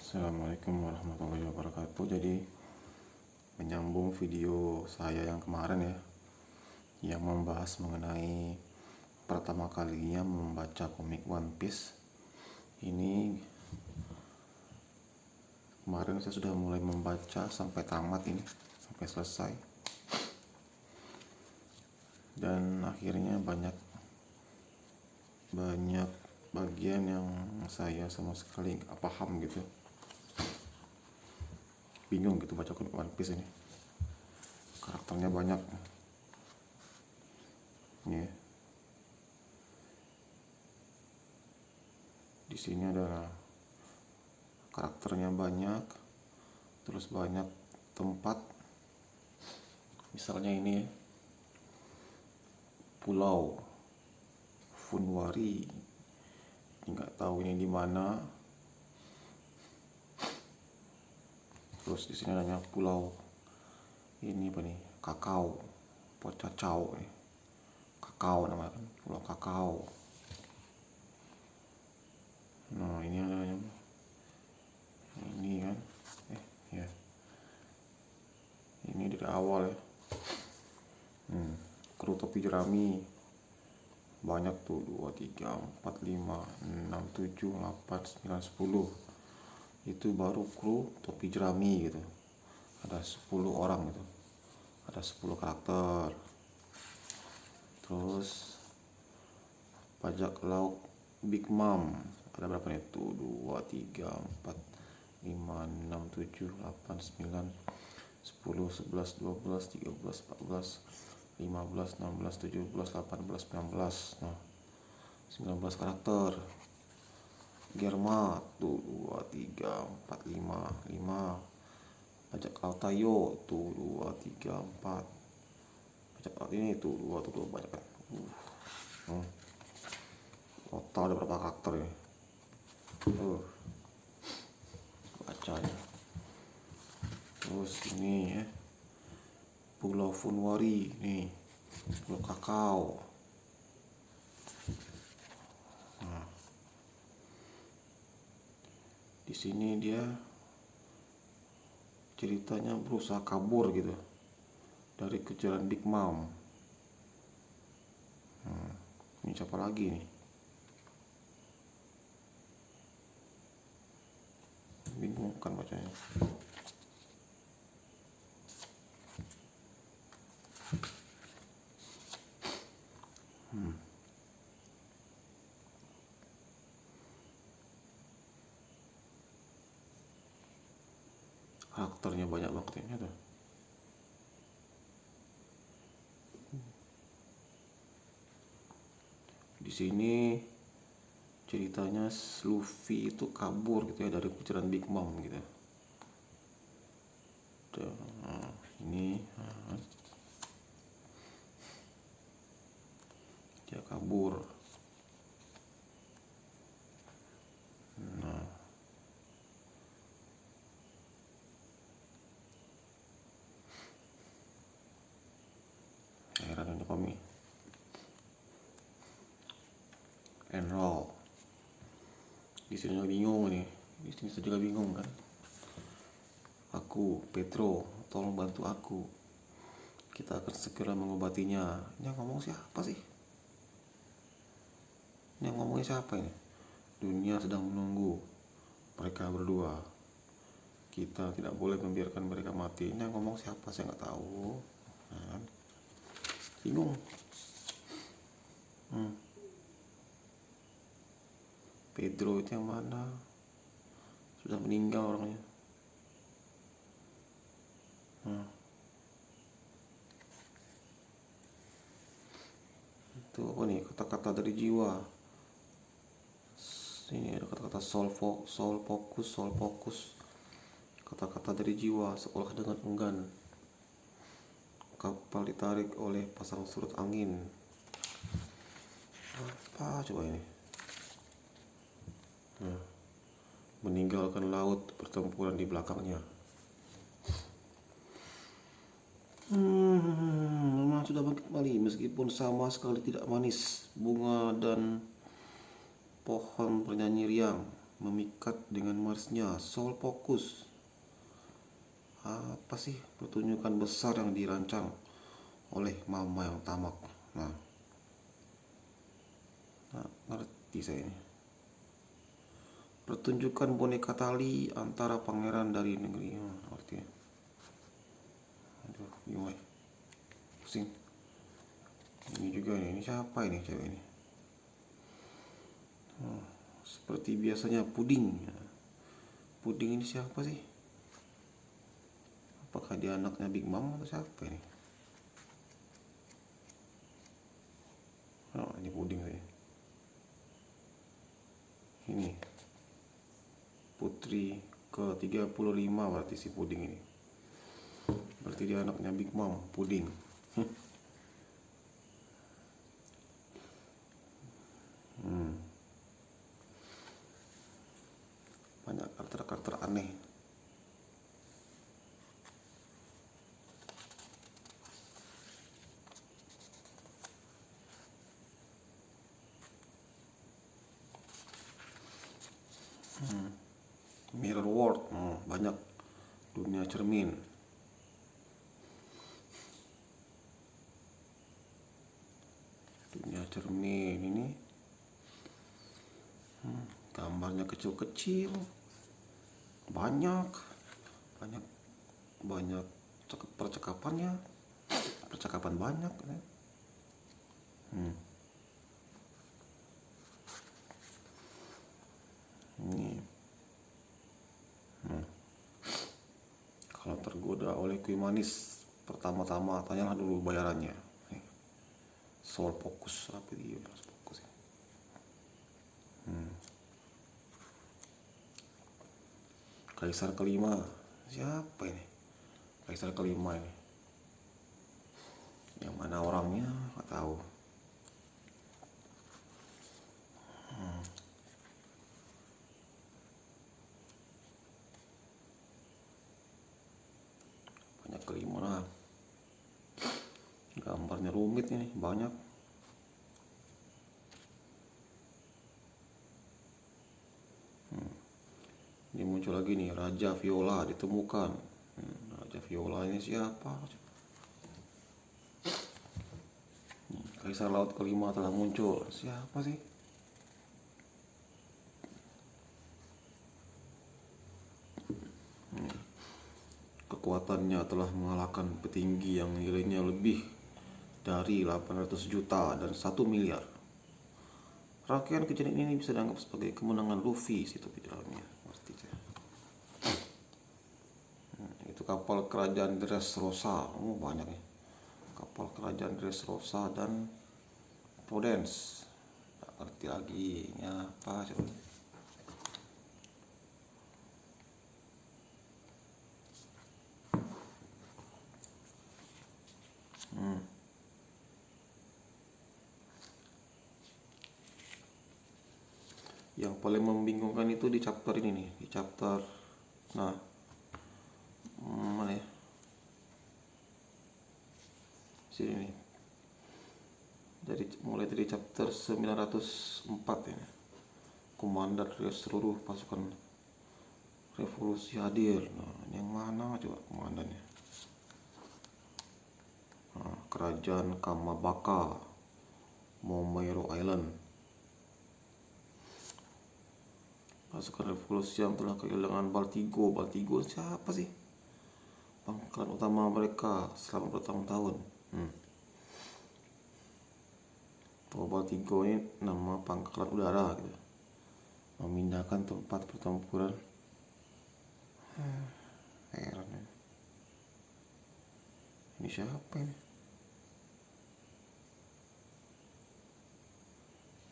Assalamualaikum warahmatullahi wabarakatuh. Jadi menyambung video saya yang kemarin ya, yang membahas mengenai pertama kalinya membaca komik One Piece. Ini kemarin saya sudah mulai membaca sampai tamat ini, sampai selesai. Dan akhirnya banyak bagian yang saya sama sekali nggak paham gitu, bingung gitu baca komik One Piece ini. Karakternya banyak ya. Di sini ada karakternya banyak, terus banyak tempat. Misalnya ini Pulau Funwari, nggak tahu ini di mana. Terus di sini adanya pulau ini apa nih, kakao, pocacao nih, kakao namanya kan, pulau kakao. Nah ini adanya ini kan, ya ini dari awal ya. Kru topi jerami banyak tuh, 2, 3, 4, 5, 6, 7, 8, 9, 10. Itu baru kru topi jerami gitu. Ada 10 orang gitu. Ada 10 karakter. Terus bajak laut Big Mom. Ada berapa nih? Tuh 2, 3, 4, 5, 6, 7, 8, 9, 10, 11, 12, 13, 14, 15, 16, 17, 18, 19. Nah, 19 karakter. Germa tuh 2, 3, 4, 5. Bajak laut Tayo tuh 2, 3, 4. Bajak laut ini tuh 2 banyak kan. Total ada berapa karakter ya? Bacanya. Terus ini ya, Pulau Funwari nih, Pulau Kakao. Nah, di sini dia ceritanya berusaha kabur gitu dari kejaran Big Mom. Ini siapa lagi nih? Bingung kan bacanya. Karakternya banyak banget ini tuh. Di sini ceritanya Luffy itu kabur gitu ya dari kejaran Big Mom gitu. Nah, ini dia kabur. Nah, heran ini komik. Enroll. Di sini juga bingung nih. Di sini saya juga bingung kan. Aku, Petro, tolong bantu aku. Kita akan segera mengobatinya. Ini yang ngomong siapa sih? Ini yang ngomongnya siapa ini? Dunia sedang menunggu mereka berdua. Kita tidak boleh membiarkan mereka mati. Ini yang ngomong siapa? Saya nggak tahu. Nah, bingung. Pedro itu yang mana? Sudah meninggal orangnya. Itu apa nih? Kata-kata dari jiwa. Ini ada kata-kata soul focus. Kata-kata dari jiwa seolah dengan enggan. Kapal ditarik oleh pasang surut angin. Apa coba ini? Meninggalkan laut pertempuran di belakangnya. Memang sudah bangkit kembali meskipun sama sekali tidak manis. Bunga dan pohon bernyanyi riang. memikat dengan Marsnya. Soul Focus. Apa sih pertunjukan besar yang dirancang oleh mama yang tamak? Nah, ngerti saya ini. Pertunjukan boneka tali antara pangeran dari negeri. Artinya, aduh, gimana? Pusing. Ini juga ini siapa ini cewek ini? Seperti biasanya puding. Puding ini siapa sih? Apakah dia anaknya Big Mom atau siapa ini? Oh, ini puding saya. Ini putri ke-35 berarti si puding ini. Berarti dia anaknya Big Mom, puding. Banyak karakter-karakter aneh. Mirror World, banyak. Dunia cermin. Dunia cermin ini gambarnya kecil-kecil, banyak percakapan banyak. Ini kalau tergoda oleh kue manis, pertama-tama tanyalah dulu bayarannya. Soul Focus, apa dia? Fokus. Kaisar kelima, siapa ini? Kaisar kelima ini, yang mana orangnya nggak tahu. Banyak kelima lah. Gambarnya rumit ini, banyak. Ini muncul lagi nih, Raja Viola ditemukan. Raja Viola ini siapa? Kaisar Laut kelima telah muncul. Siapa sih? Kekuatannya telah mengalahkan petinggi yang nilainya lebih dari 800 juta dan 1 miliar. Rangkaian kejadian ini bisa dianggap sebagai kemenangan Luffy situ di dalamnya. Itu kapal kerajaan Dressrosa. Banyak nih. Kapal kerajaan Dressrosa dan Prudence. Nggak ngerti lagi ini apa coba. Yang paling membingungkan itu di chapter ini nih, di chapter mana ya? Sini nih. Mulai dari chapter 904 ini. Komandan dari seluruh pasukan revolusi hadir. Nah, yang mana coba komandannya? Kerajaan Kamabaka, Momero Island. Pasukan revolusi yang telah kehilangan Baltigo. Baltigo siapa sih? Pangkalan utama mereka selama bertahun-tahun. Baltigo ini nama pangkalan udara gitu. Memindahkan tempat pertempuran. Heran ya. Ini siapa ini?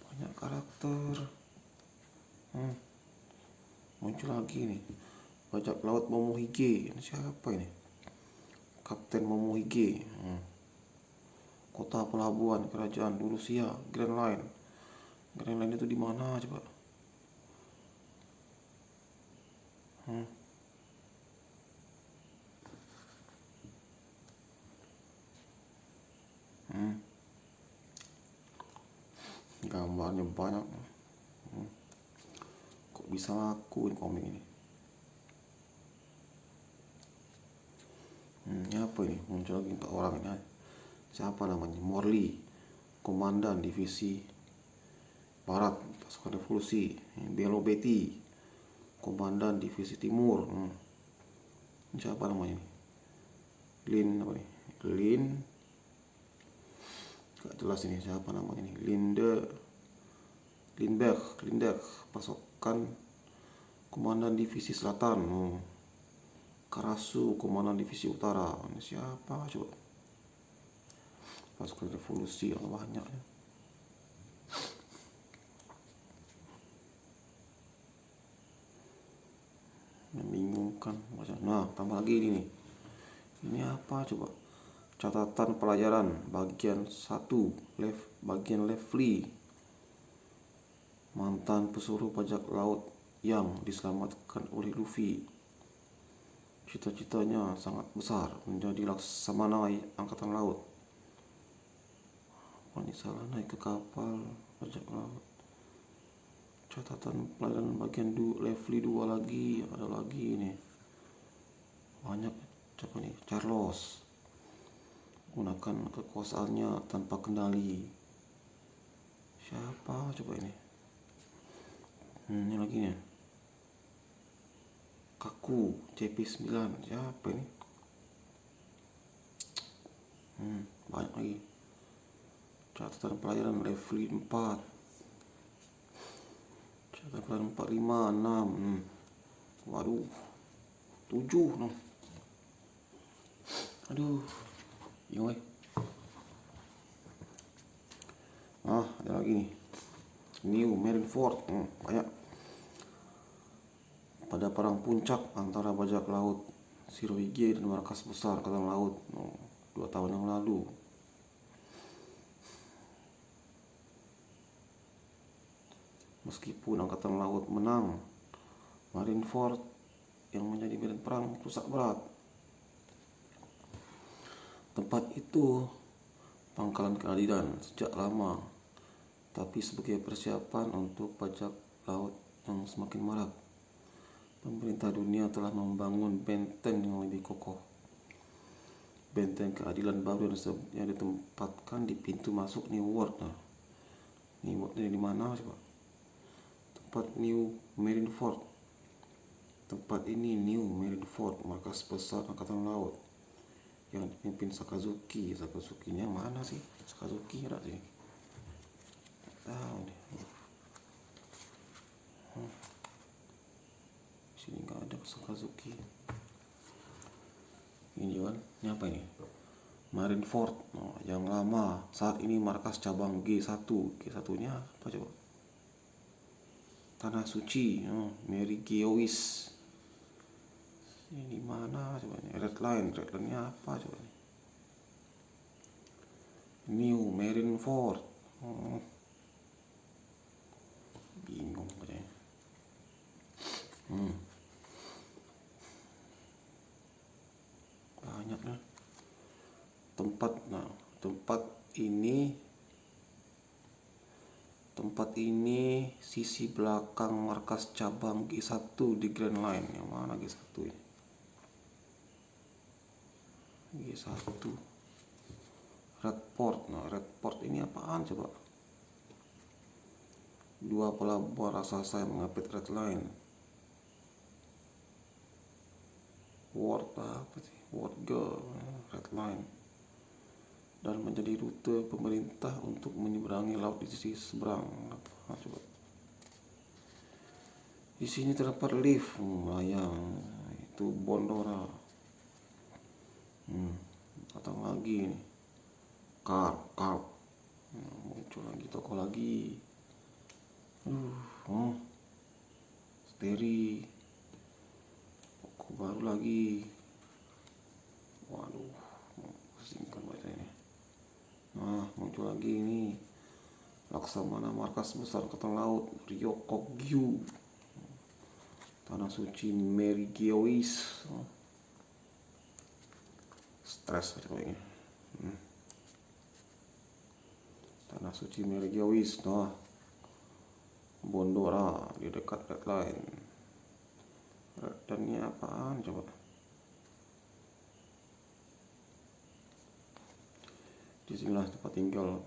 Banyak karakter. Muncul lagi nih, bajak laut Momohige. Ini siapa ini? Kapten Momohige. Kota pelabuhan kerajaan Rusia, Grand Line. Grand Line itu di mana coba? Gambarnya banyak. Kok bisa laku komik ini. Ini apa ini? Muncul lagi untuk orang ini. Siapa namanya? Morley, komandan divisi barat pasukan revolusi. Belo Betty, komandan divisi timur. Ini siapa namanya? Lin apa nih? Lin, gak jelas ini siapa namanya ini. Lindbergh, pasukan komandan divisi selatan. Karasu, komandan divisi utara. Ini siapa coba? Pasukan revolusi yang banyak ya. Membingungkan. Nah, tambah lagi ini nih. Ini apa coba? Catatan pelajaran bagian 1, bagian Lively. Mantan pesuruh bajak laut yang diselamatkan oleh Luffy. Cita-citanya sangat besar, menjadi laksamana angkatan laut. Salah naik ke kapal bajak laut. Catatan pelajaran bagian Lively 2 lagi, ada lagi ini. Banyak. Coba nih, Charles gunakan kekuasaannya tanpa kendali. Siapa coba ini? Ini lagi nih. Kaku CP9. Siapa ini? Banyak lagi. Catatan pelajaran Lively 4. Catatan pelajaran 4, 5, 6. Waduh, 7 no. Aduh, yoi. Ada lagi nih. New Marineford. Banyak. Pada perang puncak antara bajak laut Shirohige dan markas besar angkatan laut 2 tahun yang lalu. Meskipun angkatan laut menang, Marineford yang menjadi medan perang rusak berat. Tempat itu pangkalan keadilan sejak lama, tapi sebagai persiapan untuk bajak laut yang semakin marak, pemerintah dunia telah membangun benteng yang lebih kokoh. Benteng keadilan baru yang ditempatkan di pintu masuk New World. New World ini di mana coba? Tempat New Marineford. Tempat ini New Marineford, markas besar angkatan laut yang dipimpin Sakazuki. Sakazukinya mana sih? Sakazuki ada sih. Tahu nih. Sini nggak ada Sakazuki. Ini kan? Ini apa ini? Marineford yang lama. Saat ini markas cabang G1. G1-nya apa coba? Tanah Suci. Mary Geois. Ini mana coba nih? Red Line-nya apa coba nih? New Marineford. Bingung katanya. Banyak lah. Tempat ini sisi belakang markas cabang G1 di Grand Line. Yang mana G1 ini? G1 Redport. Redport ini apaan coba? 2 pelabuhan raksasa yang mengapit Red Line. World Girl Red Line, dan menjadi rute pemerintah untuk menyeberangi laut di sisi seberang. Coba. Di sini terdapat lift melayang, itu Bondora. Datang lagi nih. Carp. Muncul lagi toko lagi. Steri. Toko baru lagi. Waduh, pusingkan baca ini. Muncul lagi ini. Laksamana markas besar angkatan laut Ryokogyu. Tanah Suci Mary Geois. Stres baca ini. Tanah Suci Mary Geois. Bondora di dekat red line. Dan ini apaan coba? Disinilah tempat tinggal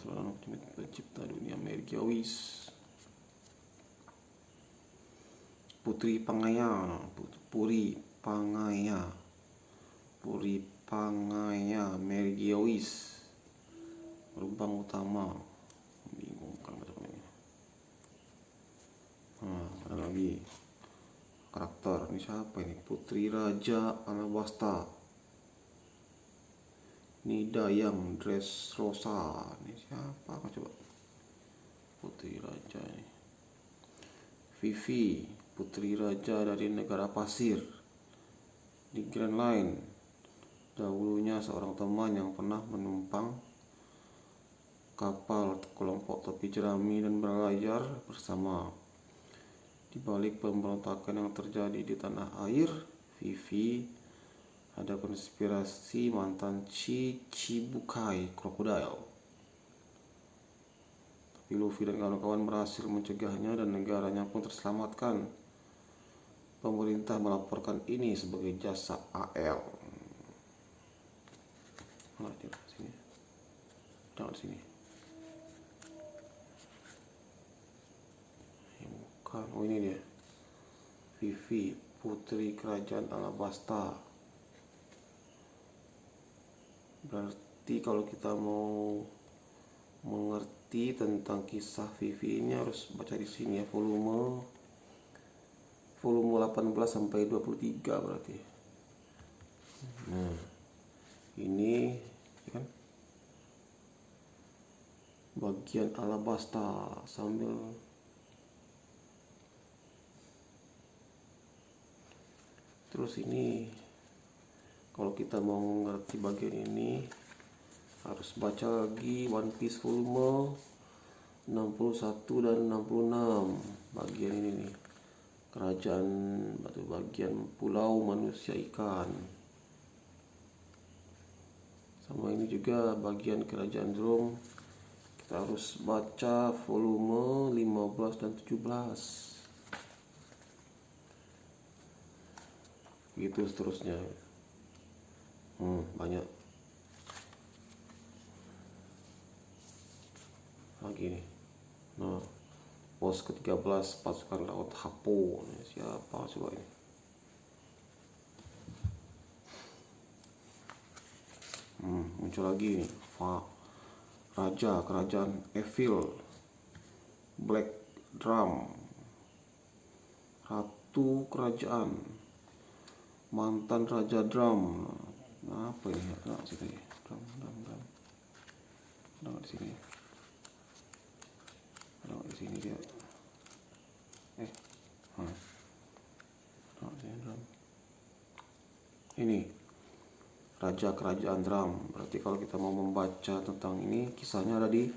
pencipta dunia Mergiawis. Putri Pangaya, Puri Pangaya Mergiawis. Lubang utama. Bingung kan macam ini. Ada lagi karakter. Ini siapa ini? Putri Raja Alabasta. Ini Dayang Dressrosa. Ini siapa coba? Putri Raja ini. Vivi, Putri Raja dari negara pasir di Grand Line. Dahulunya seorang teman yang pernah menumpang kapal kelompok topi jerami dan berlayar bersama. Di balik pemberontakan yang terjadi di tanah air, Vivi ada konspirasi mantan Chichibukai Crocodile. Tapi Luffy dan kawan-kawan berhasil mencegahnya dan negaranya pun terselamatkan. Pemerintah melaporkan ini sebagai jasa AL. Jangan sini. Bukan, oh ini dia. Vivi, Putri Kerajaan Alabasta. Berarti kalau kita mau mengerti tentang kisah Vivi ini harus baca di sini ya, volume 18 sampai 23 berarti. Nah, ini kan bagian Alabasta sambil terus ini. Kalau kita mau mengerti bagian ini harus baca lagi One Piece volume 61 dan 66. Bagian ini nih, kerajaan atau bagian pulau manusia ikan. Sama ini juga bagian kerajaan Drum. Kita harus baca volume 15 dan 17. Gitu seterusnya. Banyak lagi nih. Nah, pos ke-13 pasukan laut Hapo. Siapa coba ini? Muncul lagi nih. Raja Kerajaan Evil, Black Drum, Ratu Kerajaan, mantan Raja Drum. Apa ini? Nah, situ ya. Drum. Di sini. Di sini dia. Drum. Ini Raja Kerajaan Drum. Berarti kalau kita mau membaca tentang ini, kisahnya ada di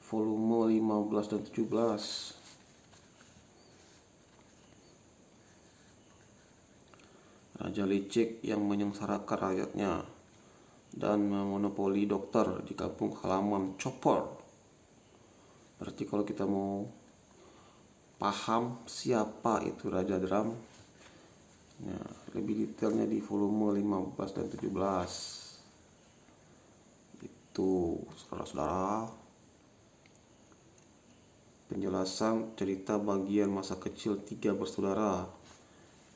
volume 15 dan 17. Raja licik yang menyengsarakan rakyatnya dan memonopoli dokter di kampung halaman Chopper. Berarti kalau kita mau paham siapa itu Raja Drum, ya, lebih detailnya di volume 15 dan 17. Itu saudara-saudara penjelasan cerita bagian masa kecil 3 bersaudara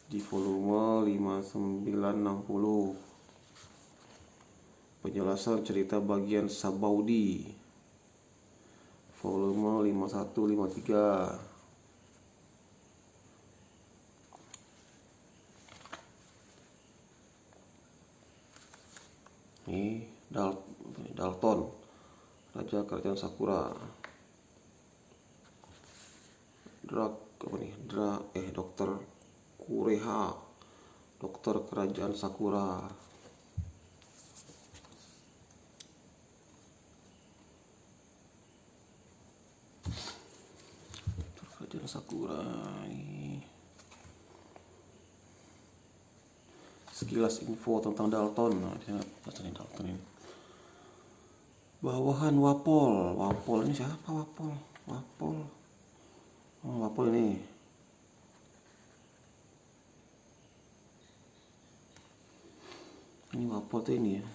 di volume 5960. Penjelasan cerita bagian Sabaudi volume 5153. Ini Dalton, Raja Kerajaan Sakura. Dokter Kureha, Dokter Kerajaan Sakura. Kerajaan Sakura ini. Sekilas info tentang Dalton. Nah, Dalton ini. Bawahan Wapol ini siapa? Wapol Oh, apa ini? Ini apa tuh ini ya?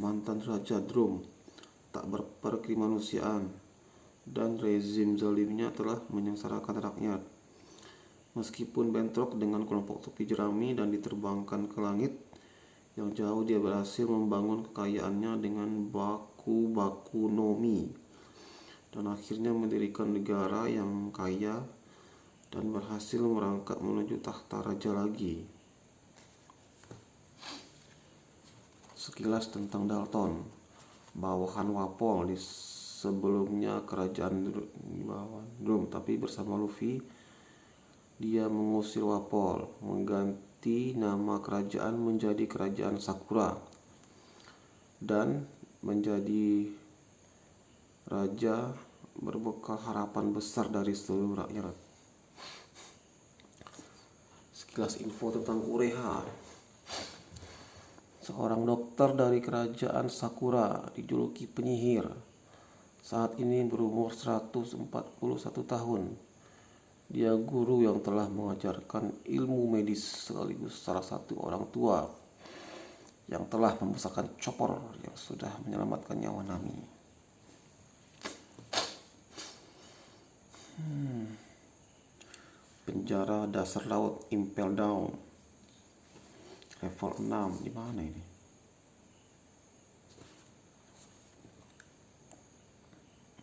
Mantan Raja Drum tak berperkemanusiaan dan rezim zalimnya telah menyengsarakan rakyat. Meskipun bentrok dengan kelompok topi jerami dan diterbangkan ke langit yang jauh, dia berhasil membangun kekayaannya dengan baku-baku nomi dan akhirnya mendirikan negara yang kaya dan berhasil merangkak menuju tahta raja lagi. Sekilas tentang Dalton. Bawahan Wapol di sebelumnya kerajaan Drum, tapi bersama Luffy dia mengusir Wapol, mengganti nama kerajaan menjadi Kerajaan Sakura, dan menjadi raja berbekal harapan besar dari seluruh rakyat. Sekilas info tentang Ureha. Seorang dokter dari kerajaan Sakura dijuluki penyihir. Saat ini berumur 141 tahun. Dia guru yang telah mengajarkan ilmu medis sekaligus salah satu orang tua yang telah membesarkan Chopper yang sudah menyelamatkan nyawa Nami. Penjara dasar laut Impel Down. Level 6, di mana ini?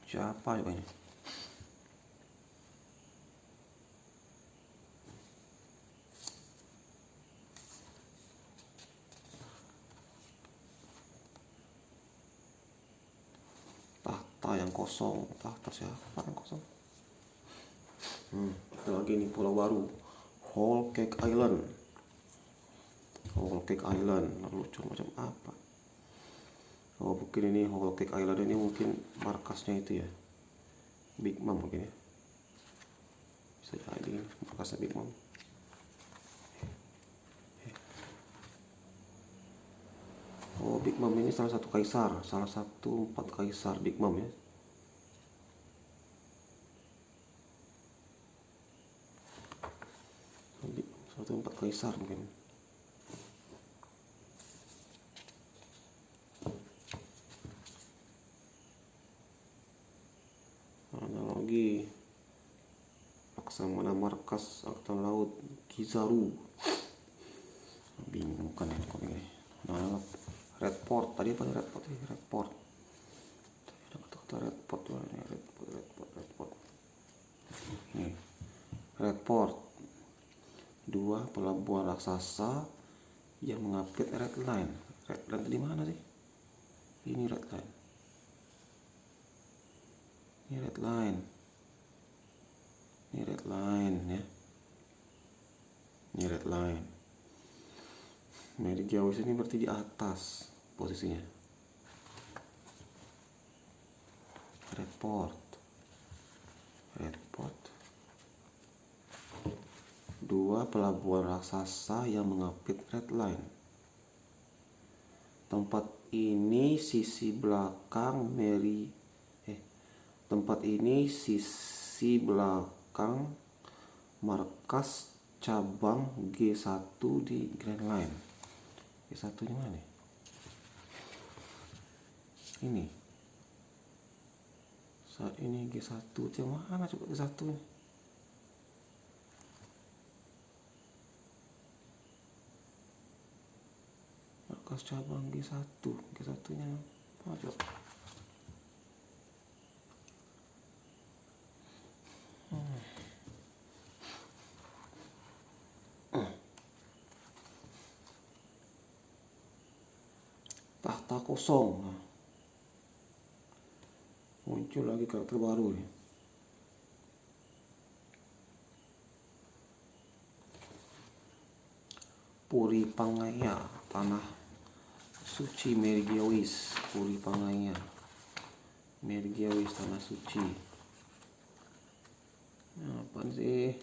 Siapa juga ini? Tahta yang kosong. Tahta siapa yang kosong? Ada lagi nih pulau baru, Whole Cake Island. Whole Cake Island, lucu macam apa? Oh, mungkin ini Whole Cake Island ini mungkin markasnya itu ya, Big Mom mungkin ya. Bisa jadi markasnya Big Mom. Oh, Big Mom ini salah satu kaisar, salah satu 4 kaisar Big Mom ya. Salah satu 4 kaisar mungkin. Lagi Laksamana markas angkatan laut Kizaru. Bingung kan ya kok ini. Nah, Red Port tadi apa? Red Port. Tadi ada kata-kata Red Port tuh. Red Port. Ini Red Port. 2 pelabuhan raksasa yang mengapit Red Line. Red Line di mana sih? Ini Red Line. Ini Red Line. Ini Red Line ya. Ini Red Line. Merigawis ini berarti di atas posisinya. Red Port. 2 pelabuhan raksasa yang mengapit Red Line. Tempat ini sisi belakang markas cabang G1 di Grand Line. G1 nya mana nih? Ini. Saat ini G1 yang mana coba G1 nya? Markas cabang G1 nya apa coba? Tahta kosong. Muncul lagi karakter baru nih. Puri Pangaya, tanah suci Merigawis. Puri Pangaya, Merigawis, tanah suci. Apaan sih?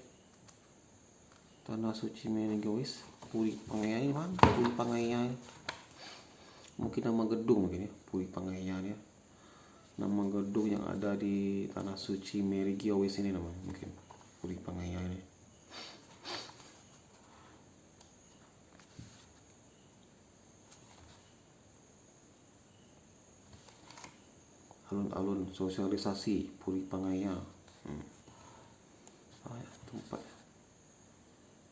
Tanah suci Merigawis, Puri Pangaya ini mana? Puri Pangaya. Mungkin nama gedung mungkin ya, Puri Pangaya ya. Nama gedung yang ada di tanah suci Merigawis ini namanya mungkin. Puri Pangaya ini. Alun-alun sosialisasi Puri Pangaya. Tempat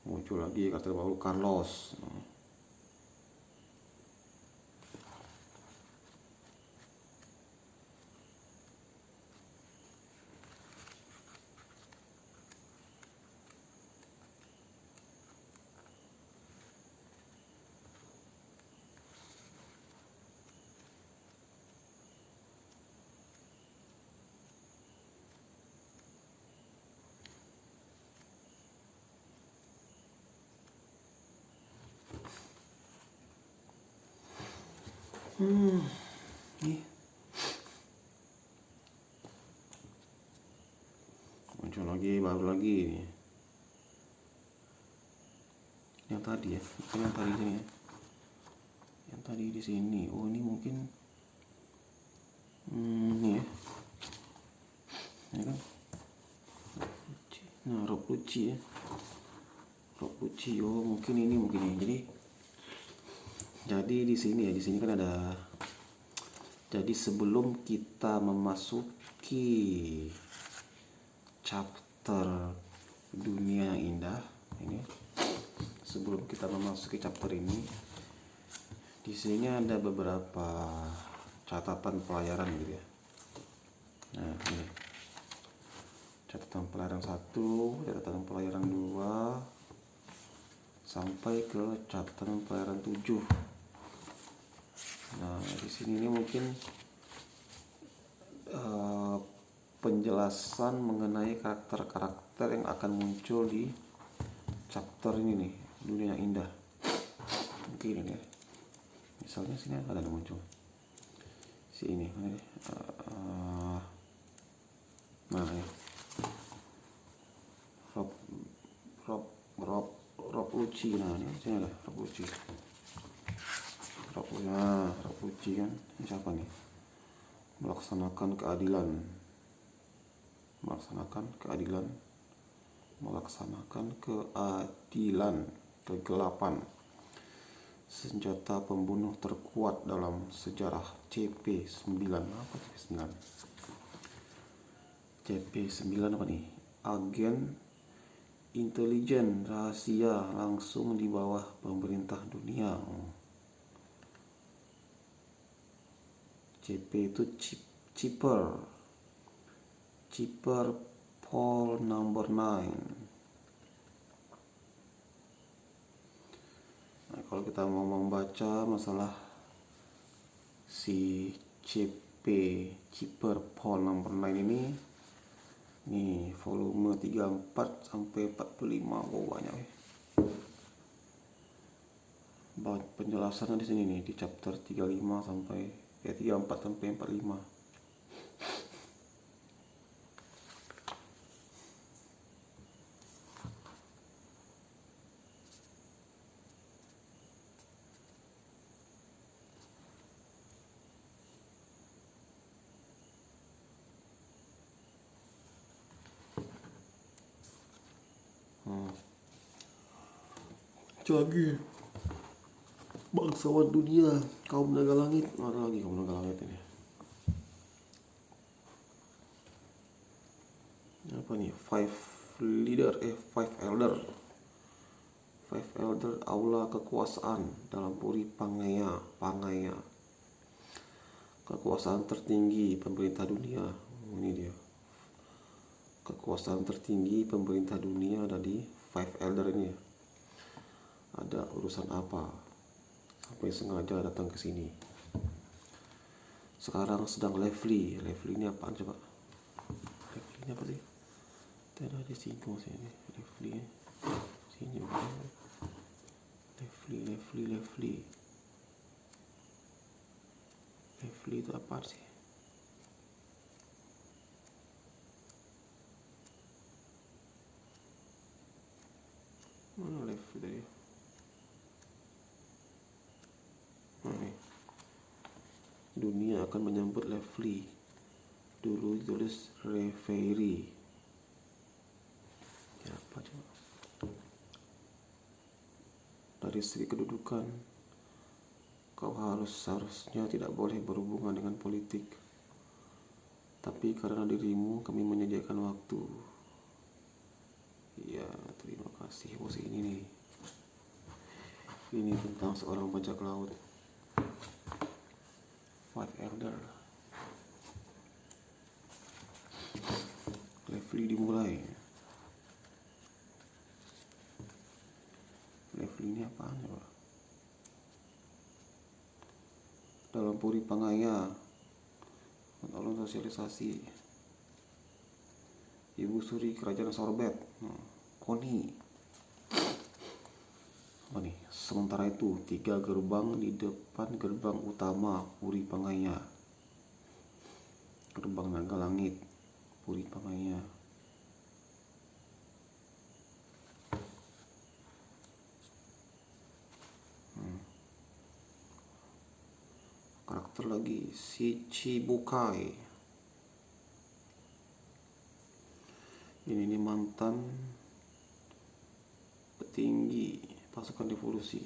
muncul lagi kata baru Carlos. Nih muncul lagi, baru lagi nih. Yang tadi ya, bukan yang tadi ini ya. Yang tadi di sini. Oh, ini mungkin ini ya. Ya kan? Nah, Rob Lucci ya. Rob Lucci. Oh, mungkin ini. Jadi di sini ya, di sini kan ada. Jadi sebelum kita memasuki chapter dunia yang indah ini, sebelum kita memasuki chapter ini, di sini ada beberapa catatan pelayaran gitu ya. Nah, ini catatan pelayaran 1, catatan pelayaran 2, sampai ke catatan pelayaran 7. Nah, di sini ini mungkin penjelasan mengenai karakter-karakter yang akan muncul di chapter ini nih, dunia yang indah. Mungkin ini ya. Misalnya sini ada yang muncul. Si ini. Nah, ya. Rob Lucci. Nah, ini sini ada Rob Lucci. Rob Lucci kan. Ini siapa nih? Melaksanakan keadilan, kegelapan, senjata pembunuh terkuat dalam sejarah CP9. Apa CP9? CP9 apa nih? Agen intelijen rahasia langsung di bawah pemerintah dunia. CP itu Chipper Paul number 9. Nah, kalau kita mau membaca masalah si Chipper Paul number 9 ini, nih volume 34 sampai 45. Banyak ya. Penjelasannya di sini nih, di chapter 35 sampai 34 sampai 45. Lagi bangsawan dunia, kaum naga langit. Ada lagi kaum naga langit ini. Apa nih? Five elder aula kekuasaan dalam Puri Pangaya. Kekuasaan tertinggi pemerintah dunia. Ini dia. Kekuasaan tertinggi pemerintah dunia ada di Five Elder ini ya. Ada urusan apa sampai sengaja datang ke sini. Sekarang sedang Lively ini apaan coba? Lively ini apa sih? Tidak ada singgung sini. Lively sini. Lively itu apa sih? Mana Lively tadi? Dunia akan menyambut Lively. Dulu ditulis Reverie. apa coba? Dari segi kedudukan, kau seharusnya tidak boleh berhubungan dengan politik. Tapi karena dirimu, kami menyediakan waktu. Ya, terima kasih bos. Ini nih. Ini tentang seorang bajak laut. White Elder. Level dimulai. Level ini apaan ya, Pak? Dalam Puri Pangaya, tolong sosialisasi. Ibu Suri Kerajaan Sorbet, Koni. Apa nih? Sementara itu 3 gerbang di depan gerbang utama Puri Pangaya. Gerbang Naga Langit, Puri Pangaya. Karakter lagi si Chibukai. Ini mantan petinggi pasukan revolusi.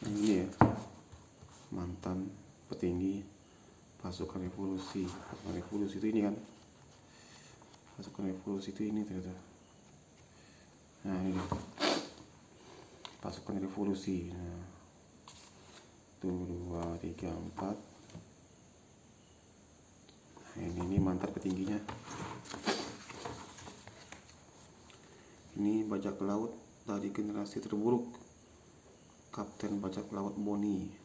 Ini ya, mantan petinggi pasukan revolusi. Pasukan revolusi itu ini kan, pasukan revolusi itu ini ternyata. Nah ini pasukan revolusi. Nah, 1, 2, 3, 4. Nah, ini mantan petingginya. Ini bajak laut dari generasi terburuk, Kapten Bajak Laut Boni.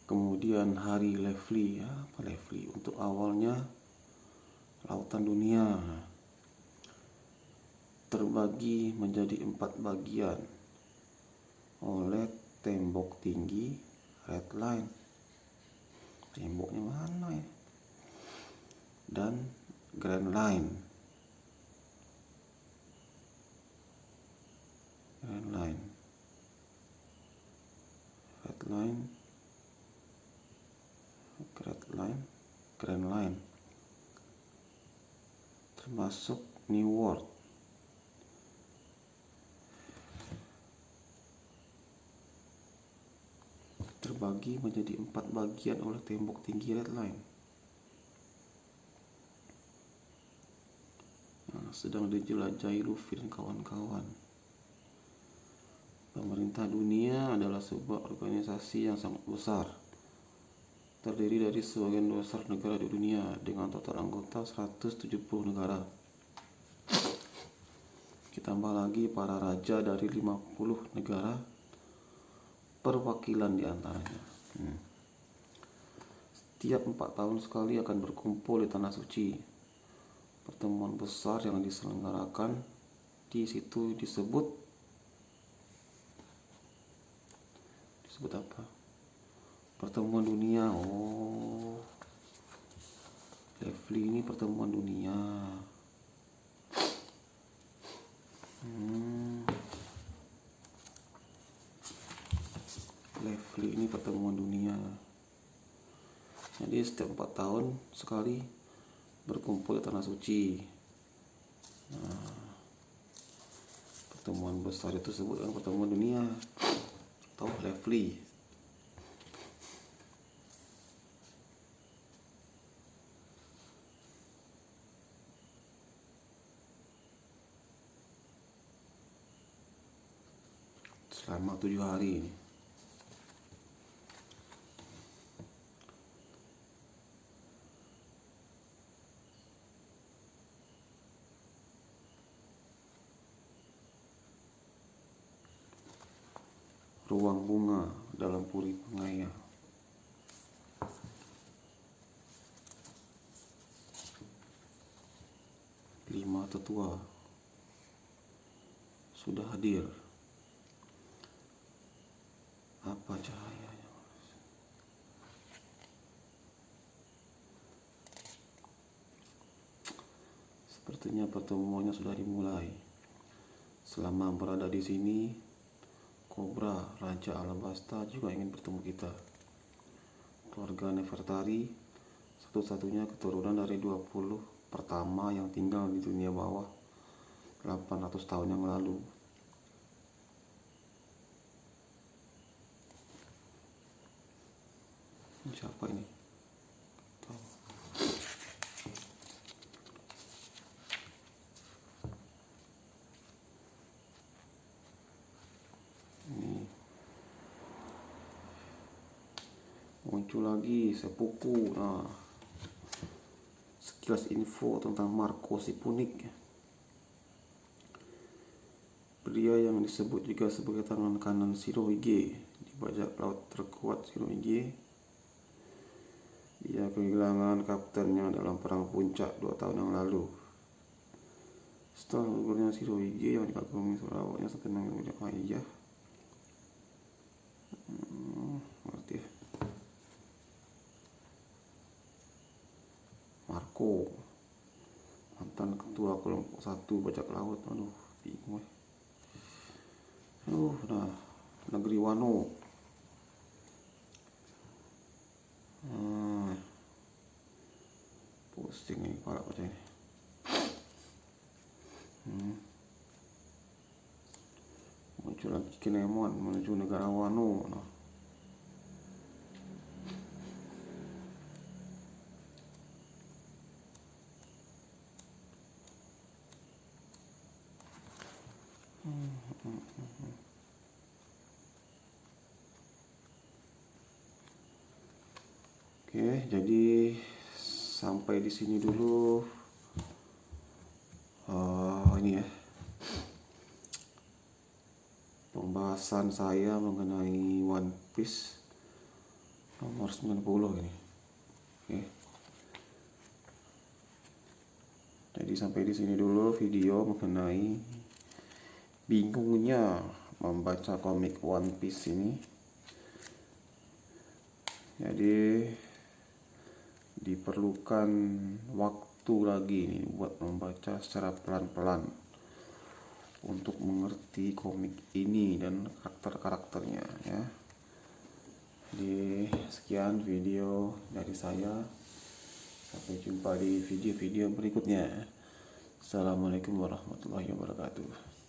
Kemudian Hari Lively ya, apa Lively? Untuk awalnya lautan dunia terbagi menjadi 4 bagian oleh tembok tinggi red line. Temboknya mana ya? Dan Grand Line. Grand Line. Red Line. Grand Line. Grand Line. Termasuk New World. Terbagi menjadi 4 bagian oleh tembok tinggi red line. Nah, sedang dijelajahi Luffy dan kawan-kawan. Pemerintah dunia adalah sebuah organisasi yang sangat besar, terdiri dari sebagian besar negara di dunia dengan total anggota 170 negara. Ditambah lagi para raja dari 50 negara, perwakilan diantaranya. Setiap 4 tahun sekali akan berkumpul di Tanah Suci. Pertemuan besar yang diselenggarakan di situ disebut apa? Pertemuan dunia. Oh, Lively ini pertemuan dunia. Lively ini pertemuan dunia. Jadi setiap 4 tahun sekali berkumpul di Tanah Suci. Nah, pertemuan besar itu disebut dengan pertemuan dunia atau Lively. Selama 7 hari ini. Ruang bunga dalam Puri Pangaya. 5 tetua sudah hadir. Apa cahayanya? Sepertinya pertemuannya sudah dimulai. Selama berada di sini, Cobra, Raja Alabasta juga ingin bertemu kita. Keluarga Nefertari, satu-satunya keturunan dari 20 pertama yang tinggal di dunia bawah 800 tahun yang lalu. Siapa ini? Ini muncul lagi sepuku. Nah, sekilas info tentang Marco Sipunik, pria yang disebut juga sebagai tangan kanan Shirohige di bajak laut terkuat Shirohige. Dia kehilangan kaptennya dalam perang puncak 2 tahun yang lalu. Setelah gugurnya Shirohige yang dikagumi Sarawaknya setenang yang tidak ayah. Ngerti ya? Marco, mantan ketua kelompok 1 bajak laut. Aduh, bingung. Nah, negeri Wano. Pusing ini kepala baca ini. Muncul lagi Kinemon menuju negara Wano. Nah. Oke, jadi sampai di sini dulu. Ini ya pembahasan saya mengenai One Piece nomor 90 ini. Oke. Jadi sampai di sini dulu video mengenai bingungnya membaca komik One Piece ini. Jadi diperlukan waktu lagi nih buat membaca secara pelan-pelan untuk mengerti komik ini dan karakter-karakternya ya. Jadi sekian video dari saya. Sampai jumpa di video-video berikutnya. Assalamualaikum warahmatullahi wabarakatuh.